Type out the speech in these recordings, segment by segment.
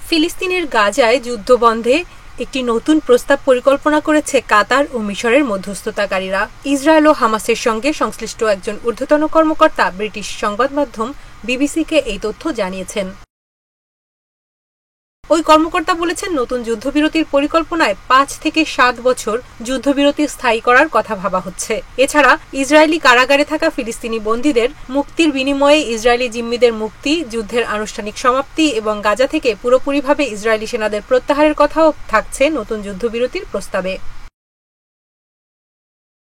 ফিলিস্তিনের গাজায় যুদ্ধবন্ধে একটি নতুন প্রস্তাব পরিকল্পনা করেছে কাতার ও মিশরের মধ্যস্থতাকারীরা। ইসরায়েল ও হামাসের সঙ্গে সংশ্লিষ্ট একজন ঊর্ধ্বতন কর্মকর্তা ব্রিটিশ সংবাদ মাধ্যম বিবিসিকে এই তথ্য জানিয়েছেন। ওই কর্মকর্তা বলেছেন, নতুন যুদ্ধবিরতির পরিকল্পনায় 5 থেকে 7 বছর যুদ্ধবিরতি স্থায়ী করার কথা ভাবা হচ্ছে। এছাড়া ইসরায়েলি কারাগারে থাকা ফিলিস্তিনি বন্দীদের মুক্তির বিনিময়ে ইসরায়েলি জিম্মিদের মুক্তি, যুদ্ধের আনুষ্ঠানিক সমাপ্তি এবং গাজা থেকে পুরোপুরিভাবে ইসরায়েলি সেনাদের প্রত্যাহারের কথাও থাকছে নতুন যুদ্ধবিরতির প্রস্তাবে।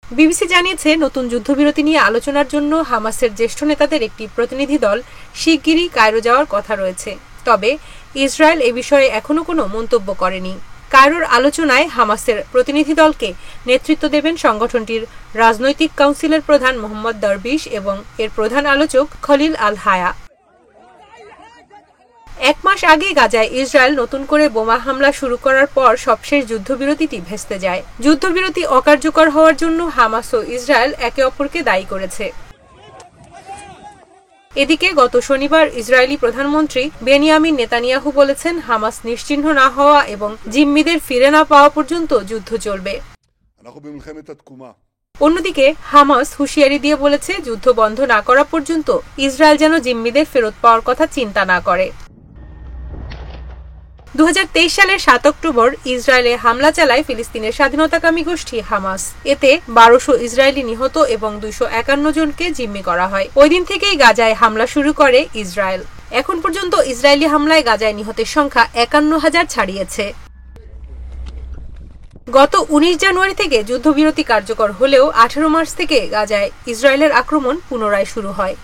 বিবিসি জানিয়েছে, নতুন যুদ্ধবিরতি নিয়ে আলোচনার জন্য হামাসের জ্যেষ্ঠ নেতাদের একটি প্রতিনিধি দল শিগগিরই কায়রো যাওয়ার কথা রয়েছে। তবে ইসরায়েল এ বিষয়ে এখনো কোনো মন্তব্য করেনি। কায়রোর আলোচনায় হামাসের প্রতিনিধি দলকে নেতৃত্ব দেবেন সংগঠনটির রাজনৈতিক কাউন্সিলের প্রধান মোহাম্মদ দরবিশ এবং এর প্রধান আলোচক খলিল আল হায়া। 1 মাস আগে গাজায় ইসরায়েল নতুন করে বোমা হামলা শুরু করার পর সবশেষ যুদ্ধবিরতিটি ভেস্তে যায়। যুদ্ধবিরতি অকার্যকর হওয়ার জন্য হামাস ও ইসরায়েল একে অপরকে দায়ী করেছে। এদিকে গত শনিবার ইসরায়েলি প্রধানমন্ত্রী বেনিয়ামিন নেতানিয়াহু বলেছেন, হামাস নিশ্চিহ্ন না হওয়া এবং জিম্মিদের ফিরে না পাওয়া পর্যন্ত যুদ্ধ চলবে। অন্যদিকে হামাস হুঁশিয়ারি দিয়ে বলেছে, যুদ্ধ বন্ধ না করা পর্যন্ত ইসরায়েল যেন জিম্মিদের ফেরত পাওয়ার কথা চিন্তা না করে। 2023 সালের 7 অক্টোবর ইসরায়েলে হামলা চালায় ফিলিস্তিনের স্বাধীনতাকামী গোষ্ঠী হামাস। এতে 1200 ইসরায়েলি নিহত এবং 251 জনকে জিম্মি করা হয়। ওই দিন থেকেই গাজায় হামলা শুরু করে ইসরায়েল। এখন পর্যন্ত ইসরায়েলি হামলায় গাজায় নিহতের সংখ্যা 51,000 ছাড়িয়েছে। গত 19 জানুয়ারি থেকে যুদ্ধবিরতি কার্যকর হলেও 18 মার্চ থেকে গাজায় ইসরায়েলের আক্রমণ পুনরায় শুরু হয়।